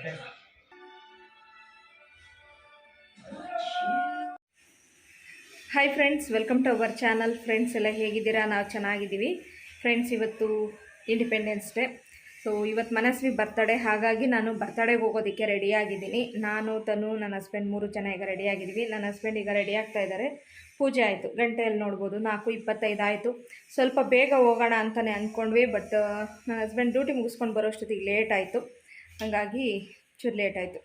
Hi friends, welcome to our channel. Friends ಎಲ್ಲ ಹೇಗಿದ್ದೀರಾ? ನಾವು ಚೆನ್ನಾಗಿದ್ದೀವಿ ಫ್ರೆಂಡ್ಸ್. ಇವತ್ತು ಇಂಡಿಪೆಂಡೆನ್ಸ್ ಡೇ. ಸೊ ಇವತ್ತು ಮನಸ್ವಿ ಬರ್ತಡೇ, ಹಾಗಾಗಿ ನಾನು ಬರ್ತಡೇಗೆ ಹೋಗೋದಕ್ಕೆ ರೆಡಿಯಾಗಿದ್ದೀನಿ. ನಾನು, ತನು, ನನ್ನ ಹಸ್ಬೆಂಡ್ 3 ಜನ ಈಗ ರೆಡಿಯಾಗಿದ್ದೀವಿ. ನನ್ನ ಹಸ್ಬೆಂಡ್ ಈಗ ರೆಡಿ ಆಗ್ತಾ ಇದ್ದಾರೆ. ಪೂಜೆ ಆಯಿತು, ಗಂಟೆಯಲ್ಲಿ ನೋಡ್ಬೋದು 4:25 ಆಯಿತು. ಸ್ವಲ್ಪ ಬೇಗ ಹೋಗೋಣ ಅಂತಲೇ ಅಂದ್ಕೊಂಡ್ವಿ, ಬಟ್ ನನ್ನ ಹಸ್ಬೆಂಡ್ ಡ್ಯೂಟಿ ಮುಗಿಸ್ಕೊಂಡು ಬರೋಷ್ಟೊತ್ತಿಗೆ ಲೇಟ್ ಆಯಿತು. ಹಾಗಾಗಿ ಚೂರು ಲೇಟ್ ಆಯಿತು.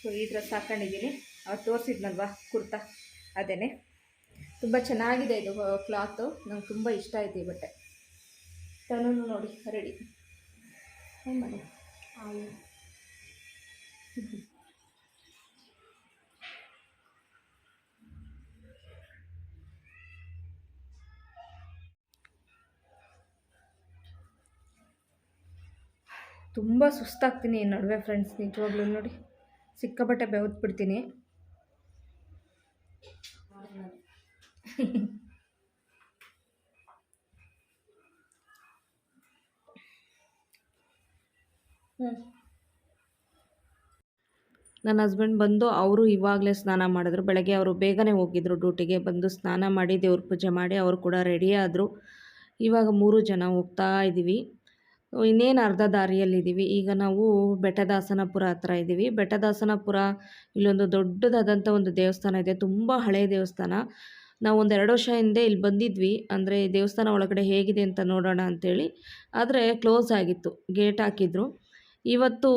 ಸೊ ಈ ಡ್ರೆಸ್ ಹಾಕ್ಕೊಂಡಿದ್ದೀನಿ, ಅವ್ರು ತೋರಿಸಿದ್ನಲ್ವ ಕುರ್ತಾ, ಅದೇ. ತುಂಬ ಚೆನ್ನಾಗಿದೆ ಇದು ಕ್ಲಾತು, ನಂಗೆ ತುಂಬ ಇಷ್ಟ ಆಯಿತು ಈ ಬಟ್ಟೆ. ತನೂ ನೋಡಿ ರೆಡಿ ಮಾಡಿ. ತುಂಬ ಸುಸ್ತಾಗ್ತೀನಿ ಈ ನಡುವೆ ಫ್ರೆಂಡ್ಸ್, ನಿಜವಾಗ್ಲೂ ನೋಡಿ ಸಿಕ್ಕಾಪಟ್ಟೆ ಬೆವತ್ಬಿಡ್ತೀನಿ. ನನ್ನ ಹಸ್ಬೆಂಡ್ ಬಂದು ಅವರು ಇವಾಗಲೇ ಸ್ನಾನ ಮಾಡಿದ್ರು. ಬೆಳಗ್ಗೆ ಅವರು ಬೇಗನೆ ಹೋಗಿದ್ರು ಡ್ಯೂಟಿಗೆ. ಬಂದು ಸ್ನಾನ ಮಾಡಿ ದೇವ್ರ ಪೂಜೆ ಮಾಡಿ ಅವರು ಕೂಡ ರೆಡಿ ಆದರು. ಇವಾಗ 3 ಜನ ಹೋಗ್ತಾ ಇದ್ದೀವಿ. ಇನ್ನೇನು ಅರ್ಧ ದಾರಿಯಲ್ಲಿದ್ದೀವಿ. ಈಗ ನಾವು ಬೆಟ್ಟದಾಸನಪುರ ಹತ್ರ ಇದ್ದೀವಿ. ಬೆಟ್ಟದಾಸನಪುರ ಇಲ್ಲೊಂದು ದೊಡ್ಡದಾದಂಥ ಒಂದು ದೇವಸ್ಥಾನ ಇದೆ, ತುಂಬ ಹಳೆಯ ದೇವಸ್ಥಾನ. ನಾವು ಒಂದು 2 ವರ್ಷ ಹಿಂದೆ ಇಲ್ಲಿ ಬಂದಿದ್ವಿ. ಅಂದರೆ ದೇವಸ್ಥಾನ ಒಳಗಡೆ ಹೇಗಿದೆ ಅಂತ ನೋಡೋಣ ಅಂಥೇಳಿ. ಆದರೆ ಕ್ಲೋಸ್ ಆಗಿತ್ತು, ಗೇಟ್ ಹಾಕಿದ್ರು. ಇವತ್ತು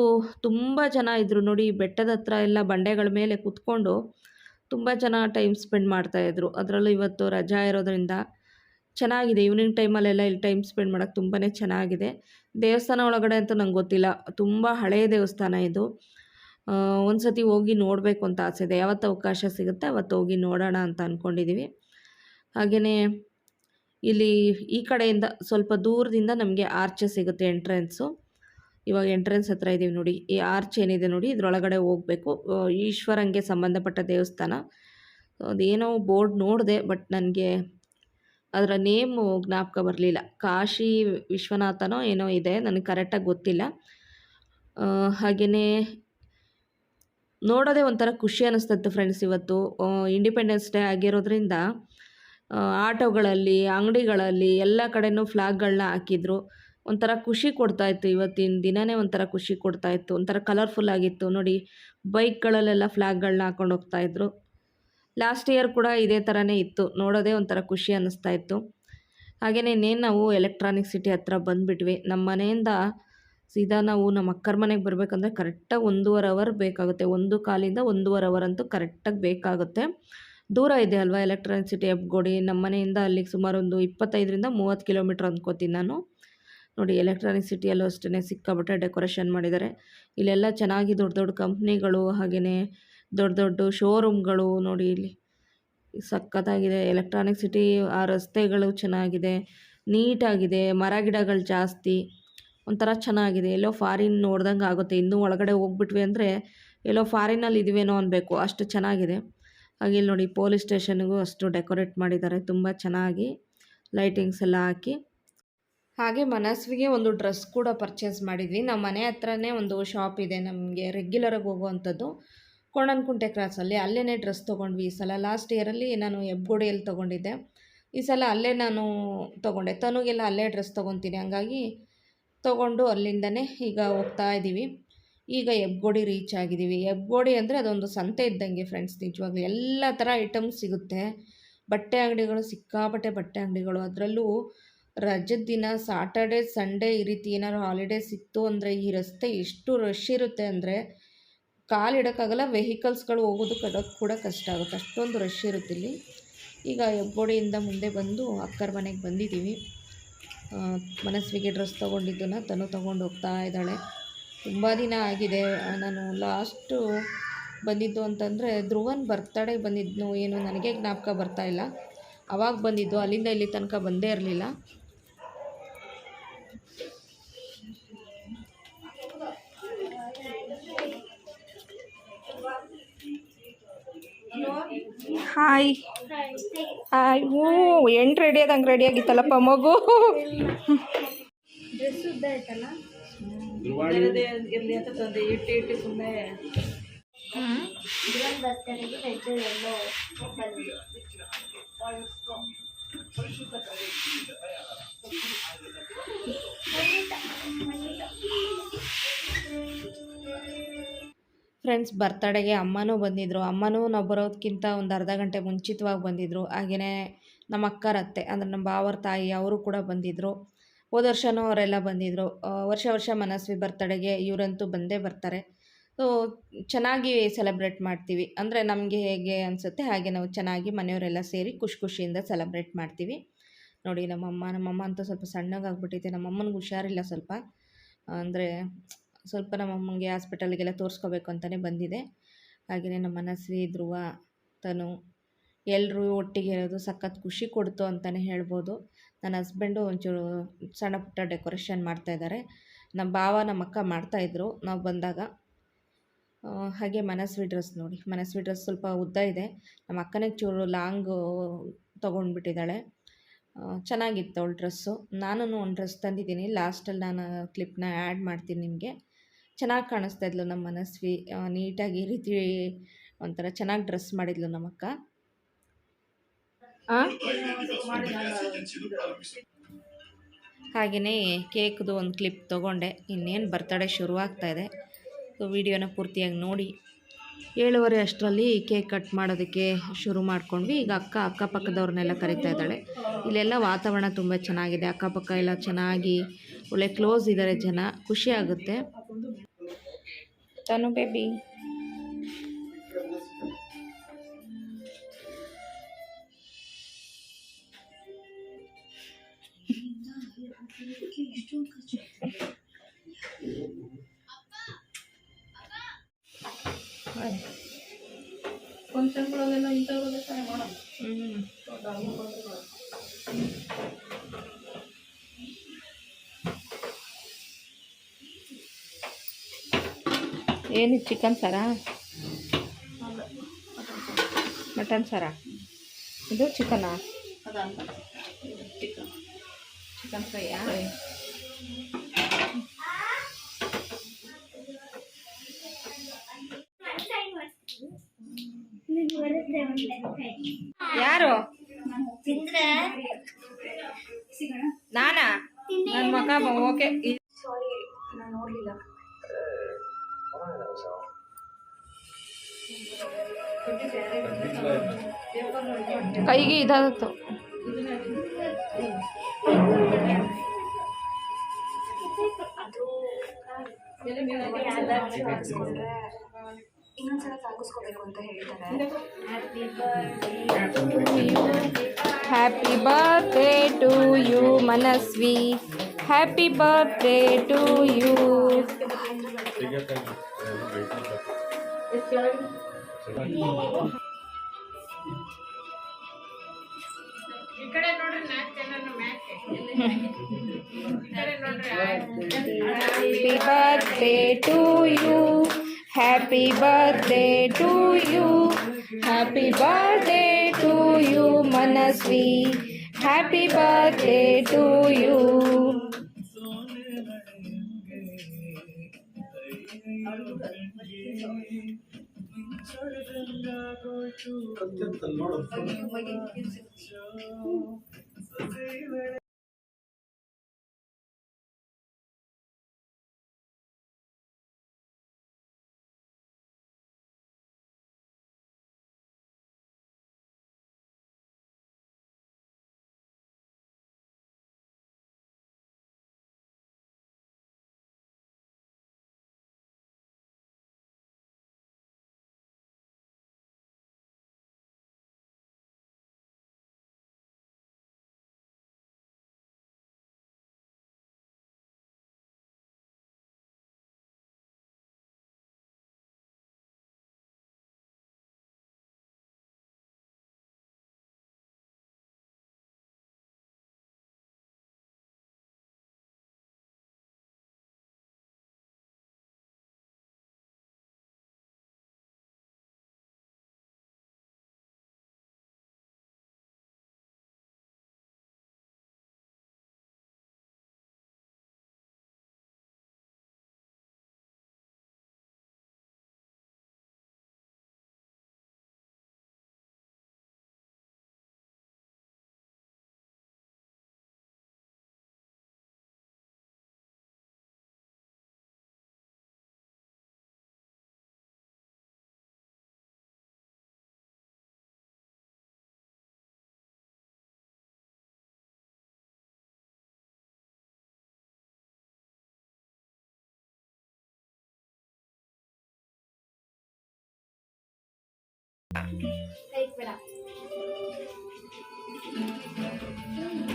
ತುಂಬ ಜನ ಇದ್ದರು ನೋಡಿ. ಬೆಟ್ಟದ ಹತ್ರ ಎಲ್ಲ ಬಂಡೆಗಳ ಮೇಲೆ ಕೂತ್ಕೊಂಡು ತುಂಬ ಜನ ಟೈಮ್ ಸ್ಪೆಂಡ್ ಮಾಡ್ತಾಯಿದ್ರು. ಅದರಲ್ಲೂ ಇವತ್ತು ರಜಾ ಇರೋದ್ರಿಂದ ಚೆನ್ನಾಗಿದೆ. ಈವ್ನಿಂಗ್ ಟೈಮಲ್ಲೆಲ್ಲ ಇಲ್ಲಿ ಟೈಮ್ ಸ್ಪೆಂಡ್ ಮಾಡೋಕ್ಕೆ ತುಂಬಾ ಚೆನ್ನಾಗಿದೆ. ದೇವಸ್ಥಾನ ಒಳಗಡೆ ಅಂತೂ ನಂಗೆ ಗೊತ್ತಿಲ್ಲ, ತುಂಬ ಹಳೆಯ ದೇವಸ್ಥಾನ ಇದು. ಒಂದು ಸತಿ ಹೋಗಿ ನೋಡಬೇಕು ಅಂತ ಆಸೆ ಇದೆ. ಯಾವತ್ತು ಅವಕಾಶ ಸಿಗುತ್ತೆ ಅವತ್ತು ಹೋಗಿ ನೋಡೋಣ ಅಂತ ಅಂದ್ಕೊಂಡಿದ್ದೀವಿ. ಹಾಗೆಯೇ ಇಲ್ಲಿ ಈ ಕಡೆಯಿಂದ ಸ್ವಲ್ಪ ದೂರದಿಂದ ನಮಗೆ ಆರ್ಚ್ ಸಿಗುತ್ತೆ, ಎಂಟ್ರೆನ್ಸು. ಇವಾಗ ಎಂಟ್ರೆನ್ಸ್ ಹತ್ರ ಇದ್ದೀವಿ ನೋಡಿ. ಈ ಆರ್ಚ್ ಏನಿದೆ ನೋಡಿ, ಇದರೊಳಗಡೆ ಹೋಗಬೇಕು. ಈಶ್ವರಂಗೆ ಸಂಬಂಧಪಟ್ಟ ದೇವಸ್ಥಾನ. ಅದೇನೋ ಬೋರ್ಡ್ ನೋಡಿದೆ, ಬಟ್ ನನಗೆ ಅದರ ನೇಮು ಜ್ಞಾಪಕ ಬರಲಿಲ್ಲ. ಕಾಶಿ ವಿಶ್ವನಾಥನೋ ಏನೋ ಇದೆ, ನನಗೆ ಕರೆಕ್ಟಾಗಿ ಗೊತ್ತಿಲ್ಲ. ಹಾಗೆಯೇ ನೋಡೋದೇ ಒಂಥರ ಖುಷಿ ಅನ್ನಿಸ್ತಿತ್ತು ಫ್ರೆಂಡ್ಸ್. ಇವತ್ತು ಇಂಡಿಪೆಂಡೆನ್ಸ್ ಡೇ ಆಗಿರೋದ್ರಿಂದ ಆಟೋಗಳಲ್ಲಿ, ಅಂಗಡಿಗಳಲ್ಲಿ ಎಲ್ಲ ಕಡೆನೂ ಫ್ಲಾಗ್ಗಳನ್ನ ಹಾಕಿದ್ರು. ಒಂಥರ ಖುಷಿ ಕೊಡ್ತಾಯಿತ್ತು. ಇವತ್ತಿನ ದಿನವೇ ಒಂಥರ ಖುಷಿ ಕೊಡ್ತಾಯಿತ್ತು. ಒಂಥರ ಕಲರ್ಫುಲ್ ಆಗಿತ್ತು ನೋಡಿ. ಬೈಕ್ಗಳಲ್ಲೆಲ್ಲ ಫ್ಲಾಗ್ಗಳನ್ನ ಹಾಕೊಂಡು ಹೋಗ್ತಾಯಿದ್ರು. ಲಾಸ್ಟ್ ಇಯರ್ ಕೂಡ ಇದೇ ಥರನೇ ಇತ್ತು. ನೋಡೋದೇ ಒಂಥರ ಖುಷಿ ಅನ್ನಿಸ್ತಾಯಿತ್ತು. ಹಾಗೆಯೇ ಇನ್ನೇನು ನಾವು ಎಲೆಕ್ಟ್ರಾನಿಕ್ ಸಿಟಿ ಹತ್ರ ಬಂದುಬಿಟ್ವಿ. ನಮ್ಮ ಮನೆಯಿಂದ ಸೀದಾ ನಾವು ನಮ್ಮ ಅಕ್ಕರ ಮನೆಗೆ ಬರಬೇಕಂದ್ರೆ ಕರೆಕ್ಟಾಗಿ 1.5 ಅವರ್ ಬೇಕಾಗುತ್ತೆ. 1 1.5 ಅವರ್ ಅಂತೂ ಕರೆಕ್ಟಾಗಿ ಬೇಕಾಗುತ್ತೆ. ದೂರ ಇದೆ ಅಲ್ವಾ ಎಲೆಕ್ಟ್ರಾನಿಕ್ ಸಿಟಿ, ಹೆಬ್ಗೋಡಿ. ನಮ್ಮ ಮನೆಯಿಂದ ಅಲ್ಲಿಗೆ ಸುಮಾರು ಒಂದು 25-30 ಕಿಲೋಮೀಟ್ರ್ ಅಂದ್ಕೋತೀನಿ ನಾನು. ನೋಡಿ ಎಲೆಕ್ಟ್ರಾನಿಕ್ ಸಿಟಿಯಲ್ಲೂ ಅಷ್ಟೇ ಸಿಕ್ಕಾಪಟ್ಟೆ ಡೆಕೋರೇಷನ್ ಮಾಡಿದ್ದಾರೆ. ಇಲ್ಲೆಲ್ಲ ಚೆನ್ನಾಗಿ ದೊಡ್ಡ ದೊಡ್ಡ ಕಂಪ್ನಿಗಳು, ಹಾಗೆಯೇ ದೊಡ್ಡ ದೊಡ್ಡ ಶೋರೂಮ್ಗಳು ನೋಡಿ. ಇಲ್ಲಿ ಸಖತ್ತಾಗಿದೆ ಎಲೆಕ್ಟ್ರಾನಿಕ್ ಸಿಟಿ. ಆ ರಸ್ತೆಗಳು ಚೆನ್ನಾಗಿದೆ, ನೀಟಾಗಿದೆ, ಮರ ಗಿಡಗಳು ಜಾಸ್ತಿ, ಒಂಥರ ಚೆನ್ನಾಗಿದೆ. ಎಲ್ಲೋ ಫಾರಿನ್ ನೋಡ್ದಂಗೆ ಆಗುತ್ತೆ. ಇನ್ನೂ ಒಳಗಡೆ ಹೋಗ್ಬಿಟ್ವಿ ಅಂದರೆ ಎಲ್ಲೋ ಫಾರಿನಲ್ಲಿ ಇದ್ದೀವೇನೋ ಅನ್ಬೇಕು, ಅಷ್ಟು ಚೆನ್ನಾಗಿದೆ. ಹಾಗೆ ಇಲ್ಲಿ ನೋಡಿ ಪೊಲೀಸ್ ಸ್ಟೇಷನ್ಗೂ ಅಷ್ಟು ಡೆಕೋರೇಟ್ ಮಾಡಿದ್ದಾರೆ, ತುಂಬ ಚೆನ್ನಾಗಿ ಲೈಟಿಂಗ್ಸ್ ಎಲ್ಲ ಹಾಕಿ. ಹಾಗೆ ಮನಸ್ವಿಗೆ ಒಂದು ಡ್ರೆಸ್ ಕೂಡ ಪರ್ಚೇಸ್ ಮಾಡಿದ್ವಿ. ನಮ್ಮ ಮನೆ ಹತ್ರನೇ ಒಂದು ಶಾಪ್ ಇದೆ ನಮಗೆ ರೆಗ್ಯುಲರಾಗಿ ಹೋಗುವಂಥದ್ದು, ಕೊಂಡನಕುಂಟೆ ಕ್ರಾಸಲ್ಲಿ. ಅಲ್ಲೇ ಡ್ರೆಸ್ ತೊಗೊಂಡ್ವಿ ಈ ಸಲ. ಲಾಸ್ಟ್ ಇಯರಲ್ಲಿ ನಾನು ಹೆಬ್ಗೋಡಿಯಲ್ಲಿ ತೊಗೊಂಡಿದ್ದೆ, ಈ ಸಲ ಅಲ್ಲೇ ನಾನು ತೊಗೊಂಡೆ. ತನುಗೆಲ್ಲ ಅಲ್ಲೇ ಡ್ರೆಸ್ ತೊಗೊತೀನಿ, ಹಂಗಾಗಿ ತೊಗೊಂಡು ಅಲ್ಲಿಂದನೇ ಈಗ ಹೋಗ್ತಾ ಇದ್ದೀವಿ. ಈಗ ಹೆಬ್ಗೋಡಿ ರೀಚ್ ಆಗಿದ್ದೀವಿ. ಹೆಬ್ಗೋಡಿ ಅಂದರೆ ಅದೊಂದು ಸಂತೆ ಇದ್ದಂಗೆ ಫ್ರೆಂಡ್ಸ್. ನಿಜವಾಗ್ಲೂ ಎಲ್ಲ ಥರ ಐಟಮ್ಸ್ ಸಿಗುತ್ತೆ. ಬಟ್ಟೆ ಅಂಗಡಿಗಳು, ಸಿಕ್ಕಾಪಟ್ಟೆ ಬಟ್ಟೆ ಅಂಗಡಿಗಳು. ಅದರಲ್ಲೂ ರಜದ ದಿನ ಸಾಟರ್ಡೆ ಸಂಡೇ ಈ ರೀತಿ ಏನಾದ್ರು ಹಾಲಿಡೇ ಸಿಕ್ತು ಅಂದರೆ ಈ ರಸ್ತೆ ಎಷ್ಟು ರಶ್ ಇರುತ್ತೆ ಅಂದರೆ ಕಾಲಿಡೋಕ್ಕಾಗಲ್ಲ. ವೆಹಿಕಲ್ಸ್ಗಳು ಹೋಗೋದು ಕೂಡ ಕಷ್ಟ ಆಗುತ್ತೆ, ಅಷ್ಟೊಂದು ರಶ್ ಇರುತ್ತೆ ಇಲ್ಲಿ. ಈಗ ಹೆಬ್ಗೋಡಿಯಿಂದ ಮುಂದೆ ಬಂದು ಅಕ್ಕರ ಮನೆಗೆ ಬಂದಿದ್ದೀವಿ. ಮನಸ್ವಿಗೆ ಡ್ರೆಸ್ ತೊಗೊಂಡಿದ್ದನ್ನು ತನು ತೊಗೊಂಡು ಹೋಗ್ತಾ ಇದ್ದಾಳೆ. ತುಂಬ ದಿನ ಆಗಿದೆ. ನಾನು ಲಾಸ್ಟು ಬಂದಿದ್ದು ಅಂತಂದರೆ ಧ್ರುವನ್ ಬರ್ತಡೇ ಬಂದಿದ್ದು, ಏನು ನನಗೆ ಜ್ಞಾಪಕ ಬರ್ತಾಯಿಲ್ಲ. ಅವಾಗ ಬಂದಿದ್ದು, ಅಲ್ಲಿಂದ ಇಲ್ಲಿ ತನಕ ಬಂದೇ ಇರಲಿಲ್ಲ. Hi hi. ರೆಡಿ ಆದಂಗೆ ರೆಡಿ ಆಗಿತ್ತಲ್ಲಪ್ಪ ಮಗು. ಡ್ರೆಸ್ ಉದ್ದ ಆಯ್ತಲ್ಲ. ಇರಲಿ ಅಂತ ತಂದೆ ಇಟ್ಟು ಸುಮ್ಮನೆ. ಇವನ್ ಬರ್ತಡೆಗೆ ರೆಡ್ ಎಲ್ಲೋ ಬಂದಿದೆ. ಫ್ರೆಂಡ್ಸ್ ಬರ್ತಡೆಗೆ ಅಮ್ಮನೂ ಬಂದಿದ್ದರು. ಅಮ್ಮನೂ ನಾವು ಬರೋದಕ್ಕಿಂತ ಒಂದು ಅರ್ಧ ಗಂಟೆ ಮುಂಚಿತವಾಗಿ ಬಂದಿದ್ದರು. ಹಾಗೆಯೇ ನಮ್ಮ ಅಕ್ಕರತ್ತೆ ಅಂದರೆ ನಮ್ಮ ಭಾವರ ತಾಯಿ ಅವರು ಕೂಡ ಬಂದಿದ್ದರು. ಹೋದ ವರ್ಷವೂ ಅವರೆಲ್ಲ ಬಂದಿದ್ದರು. ವರ್ಷ ಮನಸ್ವಿ ಬರ್ತಡೆಗೆ ಇವರಂತೂ ಬಂದೇ ಬರ್ತಾರೆ. ಸೊ ಚೆನ್ನಾಗಿ ಸೆಲೆಬ್ರೇಟ್ ಮಾಡ್ತೀವಿ. ಅಂದರೆ ನಮಗೆ ಹೇಗೆ ಅನಿಸುತ್ತೆ ಹಾಗೆ ನಾವು ಚೆನ್ನಾಗಿ ಮನೆಯವರೆಲ್ಲ ಸೇರಿ ಖುಷಿಯಿಂದ ಸೆಲೆಬ್ರೇಟ್ ಮಾಡ್ತೀವಿ. ನೋಡಿ ನಮ್ಮಮ್ಮ ಅಂತೂ ಸ್ವಲ್ಪ ಸಣ್ಣಗಾಗ್ಬಿಟ್ಟಿದೆ. ನಮ್ಮಮ್ಮನಿಗೆ ಹುಷಾರಿಲ್ಲ ಸ್ವಲ್ಪ. ಅಂದರೆ ಸ್ವಲ್ಪ ನಮ್ಮಮ್ಮಂಗೆ ಹಾಸ್ಪಿಟಲ್ಗೆಲ್ಲ ತೋರಿಸ್ಕೋಬೇಕು ಅಂತಲೇ ಬಂದಿದೆ. ಹಾಗೆಯೇ ನಮ್ಮ ಮನಸ್ವಿ, ಧ್ರುವ, ತನು ಎಲ್ಲರೂ ಒಟ್ಟಿಗೆ ಇರೋದು ಸಖತ್ ಖುಷಿ ಕೊಡ್ತು ಅಂತಲೇ ಹೇಳ್ಬೋದು. ನನ್ನ ಹಸ್ಬೆಂಡು ಒಂಚೂರು ಸಣ್ಣ ಪುಟ್ಟ ಡೆಕೋರೇಷನ್ ಮಾಡ್ತಾಯಿದ್ದಾರೆ. ನಮ್ಮ ಭಾವ ನಮ್ಮ ಅಕ್ಕ ಮಾಡ್ತಾಯಿದ್ರು ನಾವು ಬಂದಾಗ. ಹಾಗೆ ಮನಸ್ವಿ ಡ್ರೆಸ್ ನೋಡಿ, ಮನಸ್ವಿ ಡ್ರೆಸ್ ಸ್ವಲ್ಪ ಉದ್ದ ಇದೆ. ನಮ್ಮ ಅಕ್ಕನೇ ಚೂರು ಲಾಂಗು ತೊಗೊಂಡ್ಬಿಟ್ಟಿದ್ದಾಳೆ. ಚೆನ್ನಾಗಿತ್ತು ಅವಳ ಡ್ರೆಸ್ಸು. ನಾನು ಒಂದು ಡ್ರೆಸ್ ತಂದಿದ್ದೀನಿ, ಲಾಸ್ಟಲ್ಲಿ ನಾನು ಕ್ಲಿಪ್ನ ಆ್ಯಡ್ ಮಾಡ್ತೀನಿ ನಿಮಗೆ. ಚೆನ್ನಾಗಿ ಕಾಣಿಸ್ತಾ ಇದ್ಲು ನಮ್ಮ ಮನಸ್ವಿ. ನೀಟಾಗಿ ಈ ರೀತಿ ಒಂಥರ ಚೆನ್ನಾಗಿ ಡ್ರೆಸ್ ಮಾಡಿದ್ಲು ನಮ್ಮಕ್ಕ. ಹಾಗೆಯೇ ಕೇಕ್ದು ಒಂದು ಕ್ಲಿಪ್ ತೊಗೊಂಡೆ. ಇನ್ನೇನು ಬರ್ತಡೇ ಶುರುವಾಗ್ತಾಯಿದೆ. ಸೊ ವಿಡಿಯೋನ ಪೂರ್ತಿಯಾಗಿ ನೋಡಿ. 7:30 ಅಷ್ಟರಲ್ಲಿ ಕೇಕ್ ಕಟ್ ಮಾಡೋದಕ್ಕೆ ಶುರು ಮಾಡ್ಕೊಂಡ್ವಿ. ಈಗ ಅಕ್ಕಪಕ್ಕದವ್ರನ್ನೆಲ್ಲ ಕರಿತಾ ಇದ್ದಾಳೆ. ಇಲ್ಲೆಲ್ಲ ವಾತಾವರಣ ತುಂಬ ಚೆನ್ನಾಗಿದೆ. ಅಕ್ಕಪಕ್ಕ ಎಲ್ಲ ಚೆನ್ನಾಗಿ ಒಳ್ಳೆ ಕ್ಲೋಸ್ ಇದ್ದಾರೆ ಜನ. ಖುಷಿ ಆಗುತ್ತೆ. ತನು ಬೇಬಿ ಫಂಕ್ಷನ್ಗಳಲ್ಲೆಲ್ಲ ಇಂಥವ್ರಲ್ಲೇ ತಾನೇ ಮಾಡೋದು. ಏನು ಚಿಕನ್ ಸಾರಾ? ಮಟನ್ ಸಾರಾ? ಇದು ಚಿಕನಾ? ಚಿಕನ್ ಫ್ರೈಯಾ? ಯಾರು? ನಾನಾ? ನನ್ನ ಮಗ ಓಕೆ. ನಾನು ನೋಡಲಿಲ್ಲ. ಕೈಗೆ ಇದಾಗಿತ್ತು. ಇನ್ನೊಂದ್ಸಲ ಸಾಗಿಸ್ಕೋಬೇಕು ಅಂತ ಹೇಳ್ತಾರೆ. Happy birthday to you Manasvi. Happy birthday to you. Happy birthday to you. Happy birthday to you. Happy birthday to you, Manasvi. Happy birthday to you.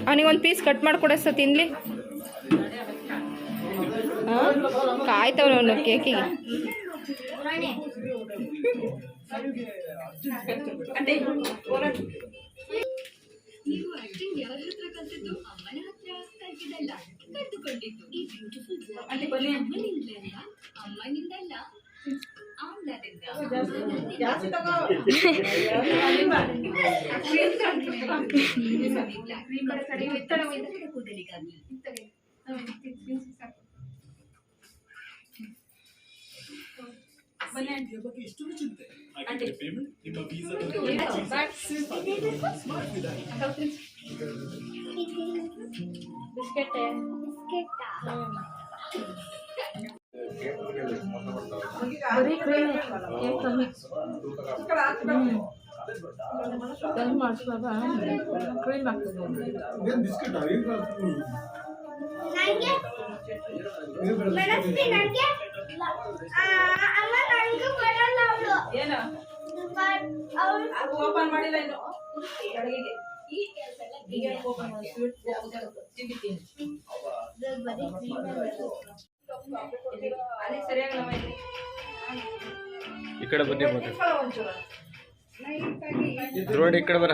ಅವನಿಗೊಂದು ಪೀಸ್ ಕಟ್ ಮಾಡಿಕೊಡಸ ತಿನ್ಲಿ. ಕಾಯ್ತವ್ರೆ ಅವನು ಕೇಕಿಗೆ. ನೀವು ಆಕ್ಟಿಂಗ್ ಯಾರ ಹತ್ರ ಕಲ್ತಿದ್ದು? ಅಮ್ಮನ ಹತ್ರ ಕಲ್ತಿದ್ದಲ್ಲ, ಕಲ್ತುಕೊಂಡಿದ್ದು. ಈ ಬ್ಯೂಟಿಫುಲ್ ಅಮ್ಮನಿಂದಲ್ಲ, ಆಮ್ಲದಿಂದ. ಕೂದಲಿಗಾಗಿ ಎಷ್ಟೊಂದು ಚಿಂತೆ ಪೇಮೆಂಟ್ ನಿಮ್ಮ ವೀಸಾ ಓಪನ್ ಮಾಡಿಲ್ಲ ಇನ್ನು. ಈ ಕಡೆ ಬನ್ನಿ ಧ್ರುವಣ್ಣ, ಈ ಕಡೆ ಬರ.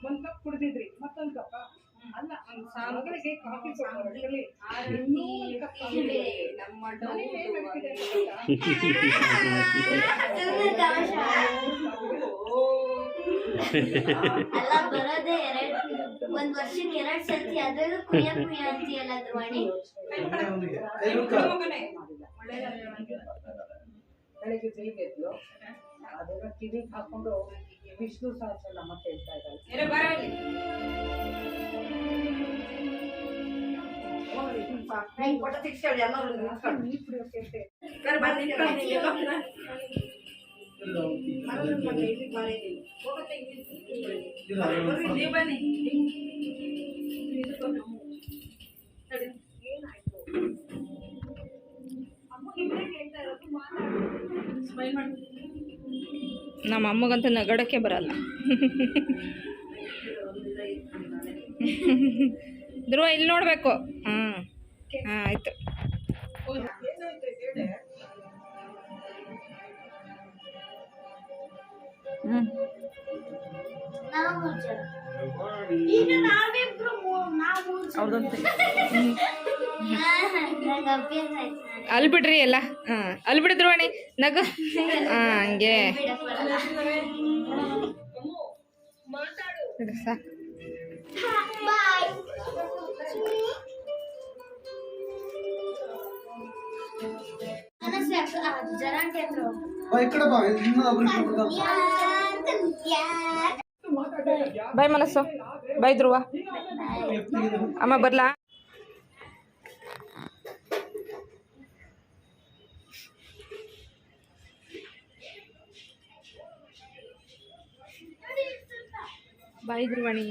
ಒಂದ್ ಕಪ್ ಕುಡಿದಿದ್ರಿ, ಮತ್ತೊಂದ್ ಕಪ್ ಅಲ್ಲ, ಮಗಳಿಗೆ ಕಾಫಿ ಅಲ್ಲ ಬರೋದೇ ಒಂದ್ ವರ್ಷಕ್ಕೆ 2 ಸರ್ತಿ, ಅದರಲ್ಲೂ ಪ್ರಿಯ ಪ್ರಿಯ ಅಂತೀಯಲ್ಲ ಧ್ರುವಣಿ. ಬೆಳಗ್ಗೆ ಬೇಗ ಎದ್ದು ಅದೆಲ್ಲ ಕಿವಿಗೆ ಹಾಕೊಂಡು ವಿಷ್ಣು ಸಹಸ್ರನಾಮ ಹೇಳ್ತಾ ಇದ್ದಾರೆ. ನಮ್ಮ ಅಮ್ಮಗಂತೂ ನಗಡಕ್ಕೆ ಬರಲ್ಲ. ಧ್ರುವ ಇಲ್ಲಿ ನೋಡಬೇಕು. ಹಾಂ ಹಾಂ ಆಯಿತು. ಅಲ್ಲಿ ಬಿಡ್ರಿ ಎಲ್ಲ. ಹಾಂ ಅಲ್ಲಿ ಬಿಡಿ ಧ್ರುವಣಿ, ನಗು. ಹಾಂ ಹಂಗೆ ಸಾಕು. ಬಾಯ್ ಮನಸ್ಸು, ಬಾಯ್ ಧ್ರುವ. ಅಮ್ಮ ಬರ್ಲಾ? ಬಾಯ್ ಧ್ರುವಣಿ.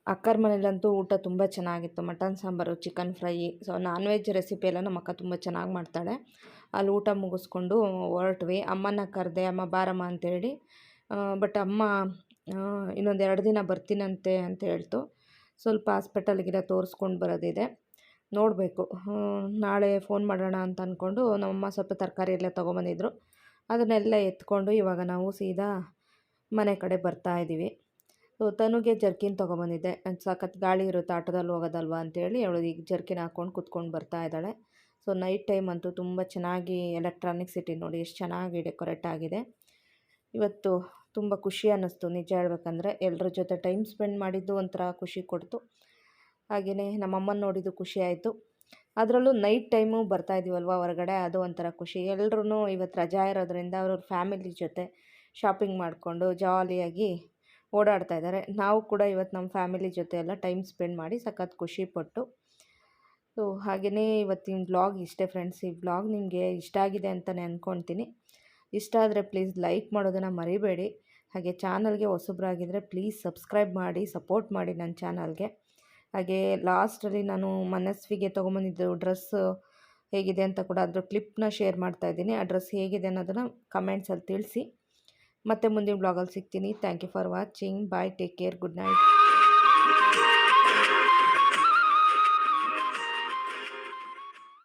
ಅಕ್ಕರ ಮನೇಲಂತೂ ಊಟ ತುಂಬ ಚೆನ್ನಾಗಿತ್ತು. Mutton sambar, chicken fry. So non veg recipe ಎಲ್ಲ ನಮ್ಮ ಅಕ್ಕ ತುಂಬ ಚೆನ್ನಾಗಿ ಮಾಡ್ತಾಳೆ. ಅಲ್ಲಿ ಊಟ ಮುಗಿಸ್ಕೊಂಡು ಹೊರಟ್ವಿ. ಅಮ್ಮನ ಕರೆದೆ, ಅಮ್ಮ ಬಾರಮ್ಮ ಅಂತೇಳಿ. ಬಟ್ ಅಮ್ಮ ಇನ್ನೊಂದು 2 ದಿನ ಬರ್ತೀನಂತೆ ಅಂತ ಹೇಳ್ತು. ಸ್ವಲ್ಪ ಹಾಸ್ಪಿಟಲ್ಗೆಲ್ಲ ತೋರಿಸ್ಕೊಂಡು ಬರೋದಿದೆ, ನೋಡಬೇಕು. ನಾಳೆ ಫೋನ್ ಮಾಡೋಣ ಅಂತ ಅಂದ್ಕೊಂಡು ನಮ್ಮಮ್ಮ ಸ್ವಲ್ಪ ತರಕಾರಿ ಎಲ್ಲ ತೊಗೊಂಬಂದಿದ್ರು. ಅದನ್ನೆಲ್ಲ ಎತ್ಕೊಂಡು ಇವಾಗ ನಾವು ಸೀದಾ ಮನೆ ಕಡೆ ಬರ್ತಾಯಿದ್ದೀವಿ. ಸೊ ತನುಗೆ ಜರ್ಕಿನ್ ತೊಗೊಂಬಂದಿದ್ದೆ. ಸಖತ್ ಗಾಳಿ ಇರುತ್ತೆ ಆಟೋದಲ್ಲಿ ಹೋಗೋದಲ್ವ ಅಂತೇಳಿ ಅವಳು ಈಗ ಜರ್ಕಿನ್ ಹಾಕ್ಕೊಂಡು ಕುತ್ಕೊಂಡು ಬರ್ತಾ ಇದ್ದಾಳೆ. ಸೊ ನೈಟ್ ಟೈಮ್ ಅಂತೂ ತುಂಬ ಚೆನ್ನಾಗಿ ಎಲೆಕ್ಟ್ರಾನಿಕ್ ಸಿಟಿ ನೋಡಿ ಎಷ್ಟು ಚೆನ್ನಾಗಿ ಡೆಕೋರೇಟ್ ಆಗಿದೆ. ಇವತ್ತು ತುಂಬ ಖುಷಿ ಅನ್ನಿಸ್ತು ನಿಜ ಹೇಳ್ಬೇಕಂದ್ರೆ. ಎಲ್ಲರ ಜೊತೆ ಟೈಮ್ ಸ್ಪೆಂಡ್ ಮಾಡಿದ್ದು ಒಂಥರ ಖುಷಿ ಕೊಡ್ತು. ಹಾಗೆಯೇ ನಮ್ಮಮ್ಮನ ನೋಡಿದ್ದು ಖುಷಿ ಆಯಿತು. ಅದರಲ್ಲೂ ನೈಟ್ ಟೈಮು ಬರ್ತಾಯಿದ್ದೀವಲ್ವ ಹೊರಗಡೆ, ಅದು ಒಂಥರ ಖುಷಿ. ಎಲ್ಲರೂ ಇವತ್ತು ರಜಾ ಇರೋದ್ರಿಂದ ಅವ್ರವ್ರ ಫ್ಯಾಮಿಲಿ ಜೊತೆ ಶಾಪಿಂಗ್ ಮಾಡಿಕೊಂಡು ಜಾಲಿಯಾಗಿ ಓಡಾಡ್ತಾ ಇದ್ದಾರೆ. ನಾವು ಕೂಡ ಇವತ್ತು ನಮ್ಮ ಫ್ಯಾಮಿಲಿ ಜೊತೆ ಎಲ್ಲ ಟೈಮ್ ಸ್ಪೆಂಡ್ ಮಾಡಿ ಸಖತ್ ಖುಷಿಪಟ್ಟು. ಸೊ ಹಾಗೆಯೇ ಇವತ್ತಿನ ವ್ಲಾಗ್ ಇಷ್ಟೇ ಫ್ರೆಂಡ್ಸ್. ಈ ವ್ಲಾಗ್ ನಿಮಗೆ ಇಷ್ಟ ಆಗಿದೆ ಅಂತಲೇ ಅಂದ್ಕೊಳ್ತೀನಿ. ಇಷ್ಟ ಆದರೆ ಪ್ಲೀಸ್ ಲೈಕ್ ಮಾಡೋದನ್ನು ಮರಿಬೇಡಿ. ಹಾಗೆ ಚಾನಲ್ಗೆ ಹೊಸಬ್ರಾಗಿದ್ದರೆ ಪ್ಲೀಸ್ ಸಬ್ಸ್ಕ್ರೈಬ್ ಮಾಡಿ ಸಪೋರ್ಟ್ ಮಾಡಿ ನನ್ನ ಚಾನಲ್ಗೆ. ಹಾಗೆ ಲಾಸ್ಟಲ್ಲಿ ನಾನು ಮನಸ್ವಿಗೆ ತೊಗೊಂಬಂದಿದ್ದು ಡ್ರೆಸ್ ಹೇಗಿದೆ ಅಂತ ಕೂಡ ಅದ್ರ ಕ್ಲಿಪ್ನ ಶೇರ್ ಮಾಡ್ತಾಯಿದ್ದೀನಿ. ಆ ಡ್ರೆಸ್ ಹೇಗಿದೆ ಅನ್ನೋದನ್ನು ಕಮೆಂಟ್ಸಲ್ಲಿ ತಿಳಿಸಿ. ಮತ್ತೆ ಮುಂದಿನ ಬ್ಲಾಗಲ್ಲಿ ಸಿಗ್ತೀನಿ. Thank you for watching. Bye, take care, good night.